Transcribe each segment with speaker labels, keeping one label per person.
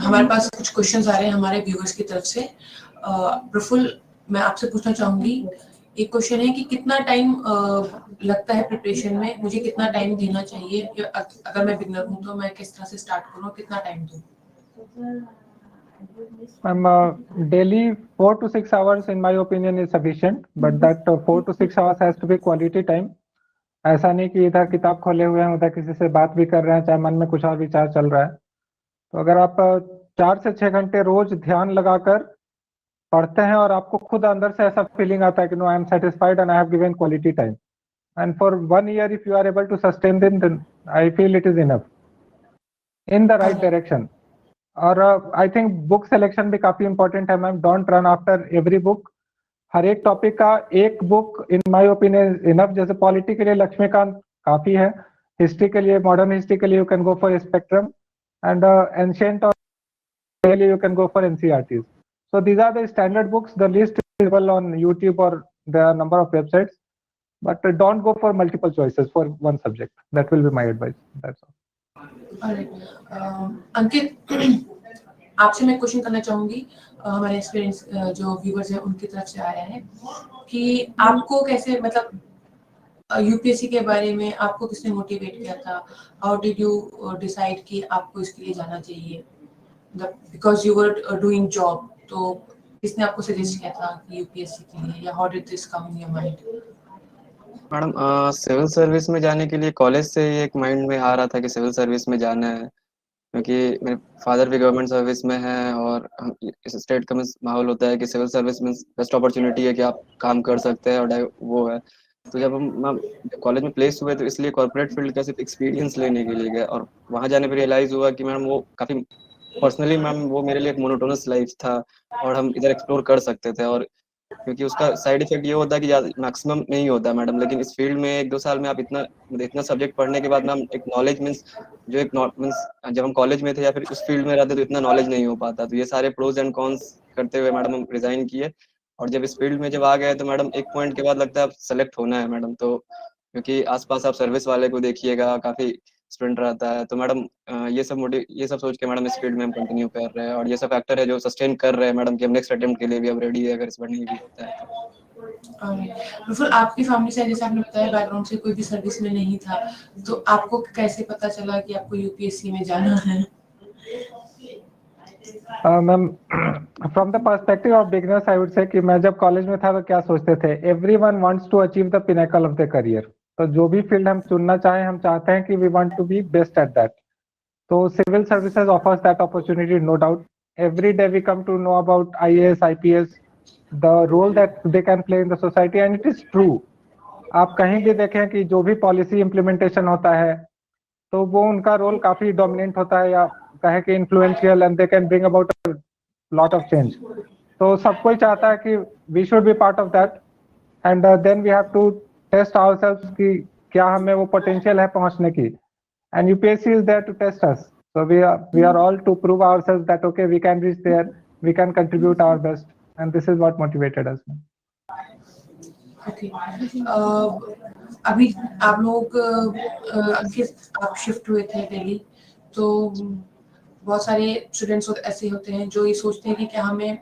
Speaker 1: हमारे पास कुछ क्वेश्चंस आ रहे हैं हमारे व्यूअर्स की तरफ से। प्रफुल्ल, मैं आपसे पूछना चाहूंगी, एक क्वेश्चन है कि कितना टाइम लगता है प्रिपरेशन में, मुझे कितना टाइम देना चाहिए, अगर मैं बिगनर हूँ तो मैं किस तरह से स्टार्ट करूँ, कितना टाइम दूँ?
Speaker 2: Daily 4 to 6 hours in my opinion is sufficient, but that 4 to 6 hours has to be quality time. ऐसा नहीं कि इधर किताब खोले हुए हैं, उधर किसी से बात भी कर रहे हैं, चाहे मन में कुछ और विचार चल रहा है। तो अगर आप 4 से 6 घंटे रोज ध्यान लगाकर पढ़ते हैं और आपको खुद अंदर से ऐसा फीलिंग आता है कि no, I am satisfied and I have given quality time, and for 1 year if you are able to sustain them, then I feel it is enough in the right direction. और I think book selection भी काफी important है ma'am. Don't run after every book. हर एक topic का एक book in my opinion enough. जैसे polity के लिए लक्ष्मीकांत काफी है, हिस्ट्री के लिए, मॉडर्न हिस्ट्री के लिए you can go for spectrum, and ancient और के लिए you can go for NCERTs. So these are the standard books. The list is available on YouTube or there are a number of websites, but don't go for multiple choices for one subject. That will be my advice. That's all.
Speaker 1: अंकित, आपसे मैं question करना चाहूंगी, हमारे experience जो viewers हैं उनकी तरफ से आया है कि आपको कैसे, मतलब यूपीएससी के बारे में आपको किसने मोटिवेट किया था? हाउ डिड यू डिसाइड कि आपको इसके लिए जाना चाहिए, because you were doing job, तो किसने आपको सजेस्ट किया था कि यूपीएससी के लिए, या how did this come in your mind?
Speaker 3: Madam, civil service में जाने के लिए कॉलेज से ही एक माइंड में आ रहा था कि सिविल सर्विस में जाना है, क्योंकि मेरे फादर भी गवर्नमेंट सर्विस में हैं और इस स्टेट का माहौल होता है कि सिविल सर्विस में बेस्ट अपॉर्चुनिटी है कि आप काम कर सकते हैं, और वो है। तो जब हम कॉलेज में प्लेस हुए तो इसलिए कॉर्पोरेट फील्ड का सिर्फ एक्सपीरियंस लेने के लिए गए, और वहाँ जाने पर रियलाइज़ हुआ कि मैम वो काफ़ी पर्सनली मैम वो मेरे लिए एक मोनोटोनस लाइफ था, और हम इधर एक्सप्लोर कर सकते थे। और क्योंकि उसका साइड इफेक्ट ये होता है कि मैक्सिमम नहीं होता मैडम, लेकिन इस फील्ड में 1-2 साल में आप इतना सब्जेक्ट पढ़ने के बाद मैम एक नॉलेज मीन्स जो एक मीन्स जब हम कॉलेज में थे या फिर उस फील्ड में रहते तो इतना नॉलेज नहीं हो पाता। तो ये सारे प्रोज एंड कॉन्स करते हुए मैडम हम रिजाइन किए, और जब इस फील्ड में जब आ गए तो मैडम एक पॉइंट के बाद लगता है अब सेलेक्ट होना है मैडम। तो क्योंकि आसपास आप सर्विस वाले को देखिएगा, काफ़ी स्टूडेंट रहता है, तो मैडम ये सब सोच के मैडम इस फील्ड में हम कंटिन्यू कर रहे हैं, और ये सब फैक्टर है जो सस्टेन कर रहे हैं मैडम कि हम नेक्स्ट अटेम्प्ट के लिए भी अब रेडी है अगर इस बार नहीं भी होता है तो।
Speaker 1: बिल्कुल, आपकी फैमिली से, जैसे आपने बताया, बैकग्राउंड से कोई भी सर्विस में नहीं था, तो आपको कैसे पता चला कि आपको यूपीएससी में जाना है?
Speaker 2: Ma'am, from the perspective of beginners I would say कि मैं जब कॉलेज में था तो क्या सोचते थे, everyone wants to achieve the pinnacle of the career. तो जो भी फील्ड हम चुनना चाहें, हम चाहते हैं कि we want to be best at that. तो civil services offers that opportunity, no doubt. Every day we come to know about IAS, IPS, the role that they can play in the society, and it is true. आप कहीं भी देखें कि जो भी policy implementation होता है तो वो उनका रोल काफी डोमिनेंट होता है, या कहे कि influential, and they can bring about a lot of change. तो सब कोई चाहता है कि we should be part of that, and then we have to test ourselves कि क्या हमें वो पोटेंशियल है पहुंचने की, and UPSC is there to test us. So we are all to prove ourselves that okay, we can reach there, we can contribute our best, and this is what motivated us.
Speaker 1: Okay. अभी आप लोग आप shift हुए थे दिल्ली, तो बहुत सारे students ऐसे होते हैं जो ये सोचते हैं कि क्या हमें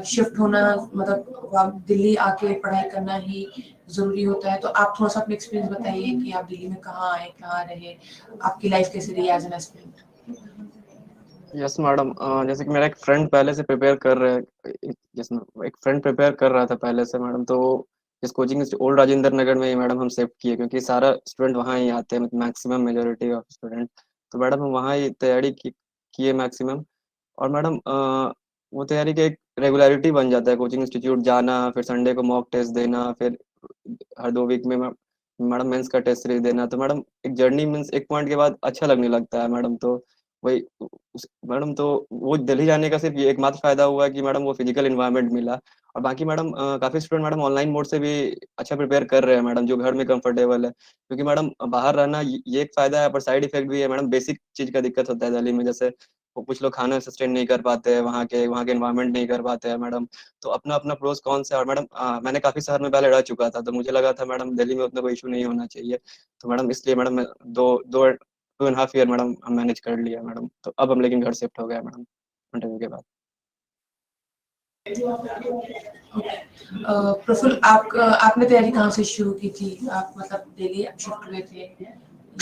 Speaker 1: शिफ्ट होना, मतलब दिल्ली आके पढ़ाई करना ही जरूरी होता है। तो आप थोड़ा सा अपना एक्सपीरियंस बताइए कि आप दिल्ली में कहाँ आए, कहाँ रहे, आपकी लाइफ कैसे रही as an aspirant?
Speaker 3: Yes madam, जैसे कि मेरा एक फ्रेंड पहले से प्रिपेयर कर रहा है, एक फ्रेंड प्रिपेयर कर रहा था पहले से मैडम, तो इस कोचिंग ओल्ड राजेंद्र नगर में ही मैडम हम शिफ्ट किए, क्योंकि सारा स्टूडेंट वहाँ ही आते हैं, मैक्सिमम मेजोरिटी ऑफ स्टूडेंट। तो मैडम हम वहाँ ही तैयारी किए मैक्सिमम। और मैडम वो तैयारी के एक रेगुलरिटी बन जाता है, कोचिंग इंस्टीट्यूट जाना, फिर संडे को मॉक टेस्ट देना, फिर हर 2 वीक में मैडम मेंस का टेस्ट सीरीज देना। तो मैडम एक जर्नी मीन्स एक पॉइंट के बाद अच्छा लगने लगता है मैडम। तो वही मैडम, तो वो दिल्ली जाने का सिर्फ ये एकमात्र फायदा हुआ कि मैडम वो फिजिकल इन्वायरमेंट मिला। और बाकी मैडम काफी स्टूडेंट मैडम ऑनलाइन मोड से भी अच्छा प्रिपेयर कर रहे हैं मैडम, जो घर में कंफर्टेबल है, क्योंकि मैडम बाहर रहना ये एक फायदा है, पर साइड इफेक्ट भी है मैडम। बेसिक चीज का दिक्कत होता है दिल्ली में, जैसे वो कुछ लोग खाना सस्टेन नहीं कर पाते हैं, वहाँ के इन्वायरमेंट नहीं कर पाते हैं मैडम। तो अपना अपना प्रोज कौन से। और मैडम मैंने काफी शहर में पहले रह चुका था, तो मुझे लगा था मैडम दिल्ली में उतना कोई इशू नहीं होना चाहिए। तो मैडम इसलिए मैडम मैं दो दो 2.5 ईयर मैडम हम मैनेज कर लिया मैडम, तो अब हम लेकिन घर शिफ्ट हो गए मैडम इंटरव्यू के बाद।
Speaker 1: प्रफुल्ल, आपने तैयारी कहाँ से शुरू की थी? आप मतलब दिल्ली शिफ्ट हुए थे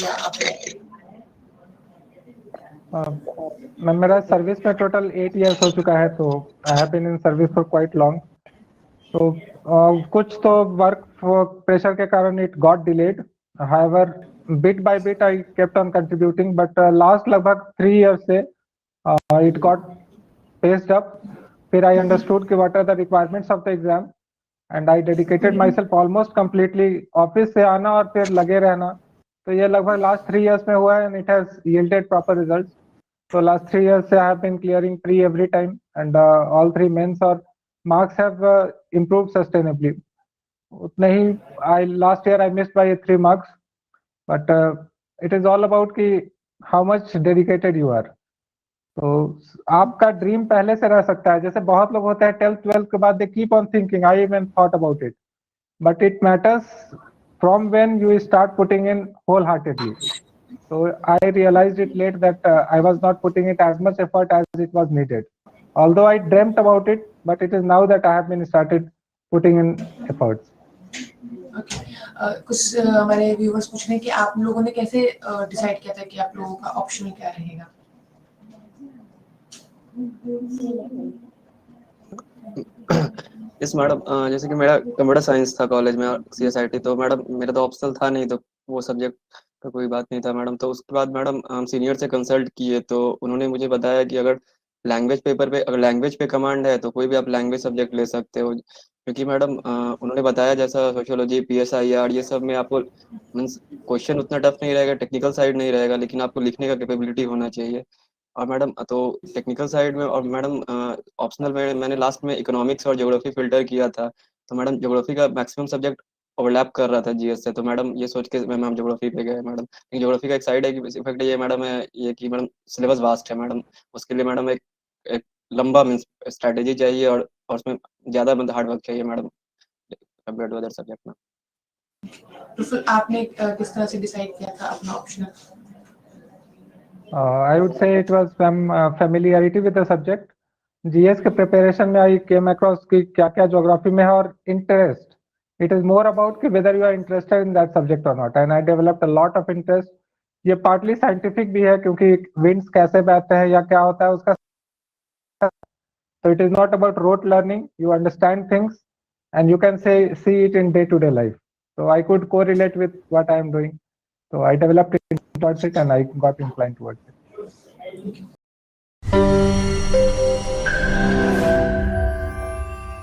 Speaker 1: या आप?
Speaker 2: मेरा सर्विस में टोटल 8 years हो चुका है, तो I have been in service for quite long. तो कुछ तो वर्क प्रेशर के कारण it got delayed, however bit by bit I kept on contributing, but last लगभग 3 years से इट गॉट पेस्ड अप। फिर आई अंडरस्टूड कि what are the requirements of the exam and I dedicated my self almost completely. Office से आना और फिर लगे रहना, तो ये लगभग लास्ट 3 years में हुआ है and it has yielded proper results. So last 3 years I have been clearing pre every time, and all 3 mains or marks have improved sustainably. उतने ही last year I missed by 3 marks, but it is all about कि how much dedicated you are. तो आपका dream पहले से रह सकता है, जैसे बहुत लोग होते हैं 10th 12th के बाद they keep on thinking I even thought about it, but it matters from when you start putting in wholeheartedly. So I realized it late that I was not putting it as much effort as it was needed. Although I dreamt about it, but it is now that I have been started putting in efforts.
Speaker 1: Okay. कुछ हमारे viewers पूछ रहे हैं कि आप लोगों ने कैसे डिसाइड किया था कि आप लोगों का ऑप्शन क्या रहेगा?
Speaker 3: यस मैडम, जैसे कि मेरा कंप्यूटर साइंस था कॉलेज में और CSIT, तो मैडम मेरा तो ऑप्शनल था नहीं, तो वो सब्जेक्ट का कोई बात नहीं था मैडम। तो उसके बाद मैडम हम सीनियर से कंसल्ट किए, तो उन्होंने मुझे बताया कि अगर लैंग्वेज पे कमांड है तो कोई भी आप लैंग्वेज सब्जेक्ट ले सकते हो, क्योंकि मैडम उन्होंने बताया जैसा सोशियोलॉजी PSIR ये सब में आपको मीन्स क्वेश्चन उतना टफ नहीं रहेगा, टेक्निकल साइड नहीं रहेगा, लेकिन आपको लिखने का कैपेबिलिटी होना चाहिए। और मैडम तो टेक्निकल साइड में, और मैडम ऑप्शनल में मैंने लास्ट में इकोनॉमिक्स और ज्योग्राफी फिल्टर किया था, तो मैडम ज्योग्राफी का मैक्सिमम सब्जेक्ट ओवरलैप कर रहा था GS से, तो मैडम ये सोच के मैम ज्योग्राफी पे गए मैडम। लेकिन ज्योग्राफी का एक साइड है कि इफेक्ट ये मैडम है ये कि मैडम सिलेबस वास्ट है मैडम, उसके लिए मैडम एक लंबा मीन्स स्ट्रैटेजी चाहिए, और उसमें ज़्यादा हार्ड वर्क चाहिए madam compare to other subject में।
Speaker 1: तो फिर आपने किस तरह से डिसाइड किया था अपना option?
Speaker 2: I would say it was familiarity with the subject. GS के preparation में I came across कि क्या-क्या geography में है और interest. It is more about कि whether you are interested in that subject or not, and I developed a lot of interest. ये partly scientific भी है क्योंकि winds कैसे बहते हैं या क्या होता है उसका, so it is not about rote learning. You understand things and you can see it in day-to-day life. So I could correlate with what I am doing. So I developed interest towards it and I got inclined towards it.